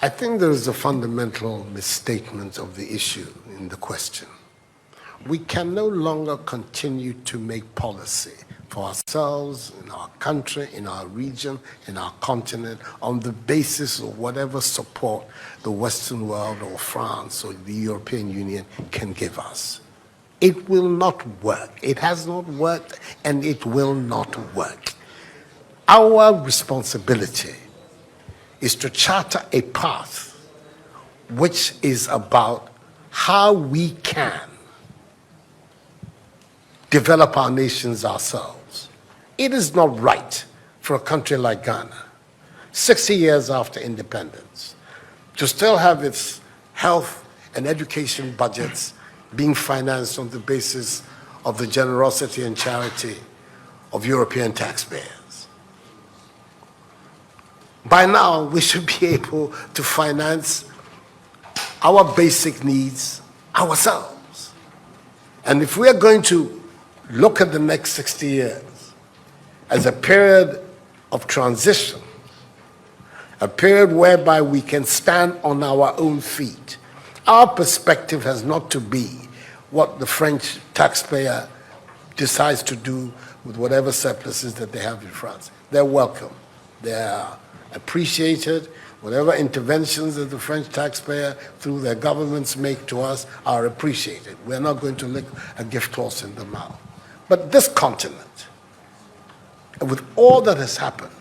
I think there is a fundamental misstatement of the issue in the question. We can no longer continue to make policy for ourselves, in our country, in our region, in our continent, on the basis of whatever support the Western world or France or the European Union can give us. It will not work. It has not worked, and it will not work. Our responsibility is to charter a path which is about how we can develop our nations ourselves. It is not right for a country like Ghana, 60 years after independence, to still have its health and education budgets being financed on the basis of the generosity and charity of European taxpayers. By now, we should be able to finance our basic needs ourselves. And if we are going to look at the next 60 years as a period of transition, a period whereby we can stand on our own feet, our perspective has not to be what the French taxpayer decides to do with whatever surpluses that they have in France. They're welcome. They are appreciated. Whatever interventions that the French taxpayer through their governments make to us are appreciated. We're not going to lick a gift horse in the mouth. But this continent, with all that has happened,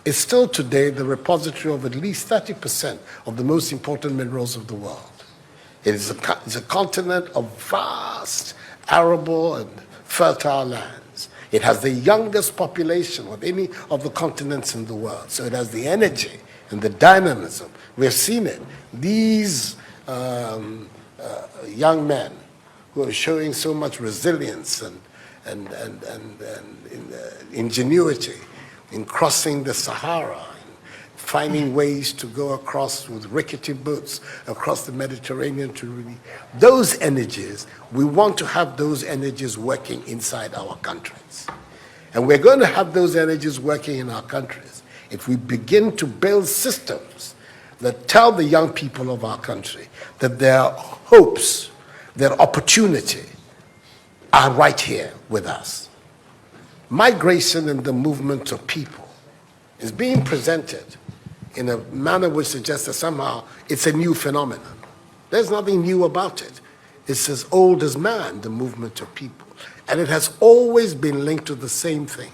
is still today the repository of at least 30% of the most important minerals of the world. It's a continent of vast, arable and fertile lands. It has the youngest population of any of the continents in the world. So it has the energy and the dynamism. We've seen it. These young men who are showing so much resilience and ingenuity in crossing the Sahara, finding ways to go across with rickety boats across the Mediterranean to really, those energies, we want to have those energies working inside our countries. And we're going to have those energies working in our countries if we begin to build systems that tell the young people of our country that their hopes, their opportunity are right here with us. Migration and the movement of people is being presented in a manner which suggests that somehow it's a new phenomenon. There's nothing new about it. It's as old as man, the movement of people. And it has always been linked to the same thing.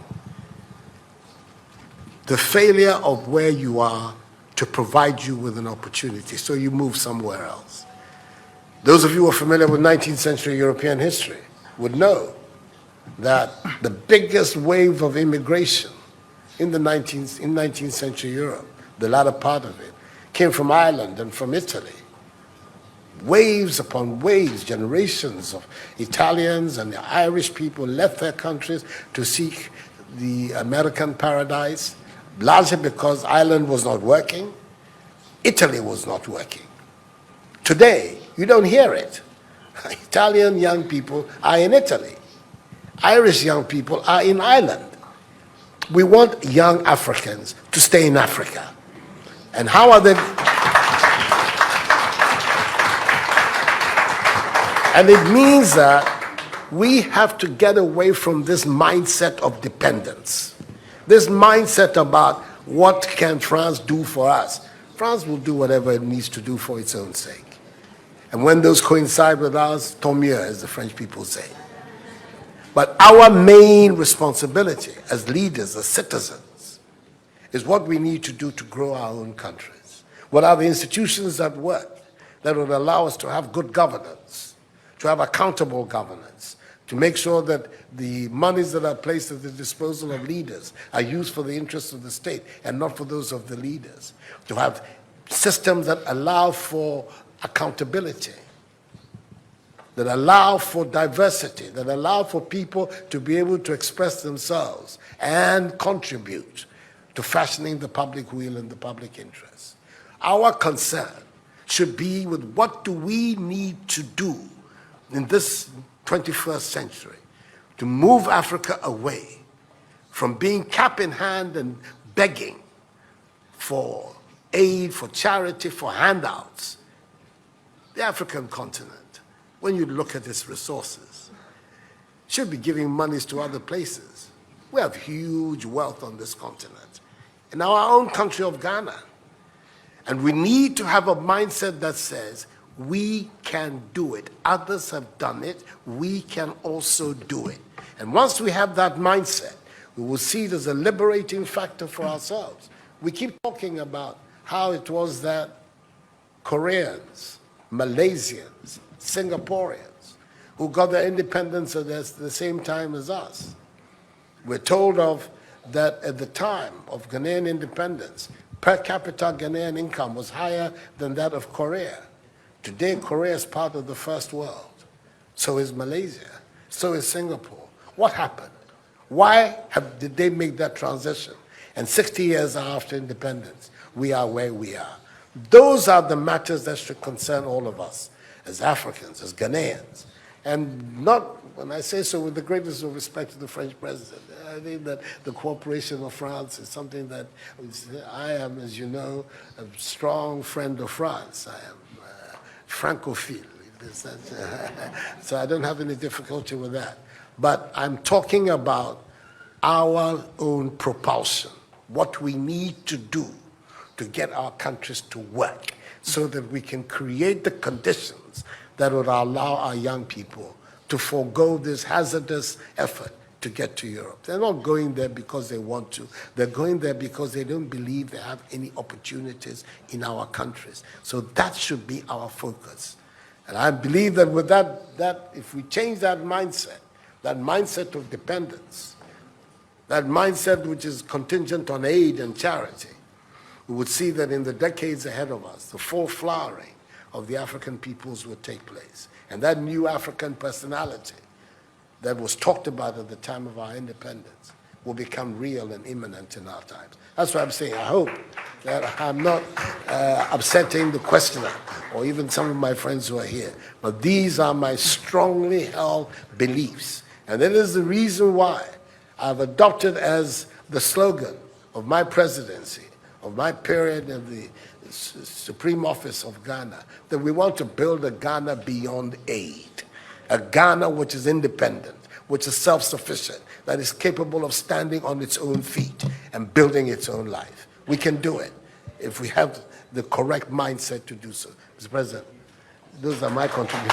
The failure of where you are to provide you with an opportunity, so you move somewhere else. Those of you who are familiar with 19th century European history would know that the biggest wave of immigration in 19th century Europe, the latter part of it, came from Ireland and from Italy. Waves upon waves, generations of Italians and the Irish people left their countries to seek the American paradise, largely because Ireland was not working, Italy was not working. Today, you don't hear it. Italian young people are in Italy. Irish young people are in Ireland. We want young Africans to stay in Africa. And how are they? And it means that we have to get away from this mindset of dependence. This mindset about what can France do for us. France will do whatever it needs to do for its own sake. And when those coincide with ours, tant mieux, as the French people say. But our main responsibility as leaders, as citizens, is what we need to do to grow our own countries. What are the institutions that work that would allow us to have good governance, to have accountable governance, to make sure that the monies that are placed at the disposal of leaders are used for the interests of the state and not for those of the leaders, to have systems that allow for accountability, that allow for diversity, that allow for people to be able to express themselves and contribute to fashioning the public will and the public interest. Our concern should be with what do we need to do in this 21st century to move Africa away from being cap in hand and begging for aid, for charity, for handouts. The African continent, when you look at its resources, should be giving monies to other places. We have huge wealth on this continent, in our own country of Ghana. And we need to have a mindset that says, we can do it. Others have done it. We can also do it. And once we have that mindset, we will see it as a liberating factor for ourselves. We keep talking about how it was that Koreans, Malaysians, Singaporeans, who got their independence at the same time as us. We're told of that at the time of Ghanaian independence, per capita Ghanaian income was higher than that of Korea. Today, Korea is part of the first world. So is Malaysia. So is Singapore. What happened? Why did they make that transition? And 60 years after independence, we are where we are. Those are the matters that should concern all of us as Africans, as Ghanaians. And not, when I say so with the greatest of respect to the French president, I think that the cooperation of France is something that I am, as you know, a strong friend of France. I am Francophile. So I don't have any difficulty with that. But I'm talking about our own propulsion, what we need to do to get our countries to work so that we can create the conditions that would allow our young people to forego this hazardous effort to get to Europe. They're not going there because they want to. They're going there because they don't believe they have any opportunities in our countries. So that should be our focus. And I believe that with that if we change that mindset of dependence, that mindset which is contingent on aid and charity, we would see that in the decades ahead of us, the full flowering of the African peoples would take place. And that new African personality that was talked about at the time of our independence will become real and imminent in our times. That's what I'm saying. I hope that I'm not upsetting the questioner or even some of my friends who are here. But these are my strongly held beliefs. And that is the reason why I've adopted as the slogan of my presidency, of my period of the Supreme Office of Ghana, that we want to build a Ghana beyond aid. A Ghana which is independent, which is self-sufficient, that is capable of standing on its own feet and building its own life. We can do it if we have the correct mindset to do so. Mr. President, those are my contributions.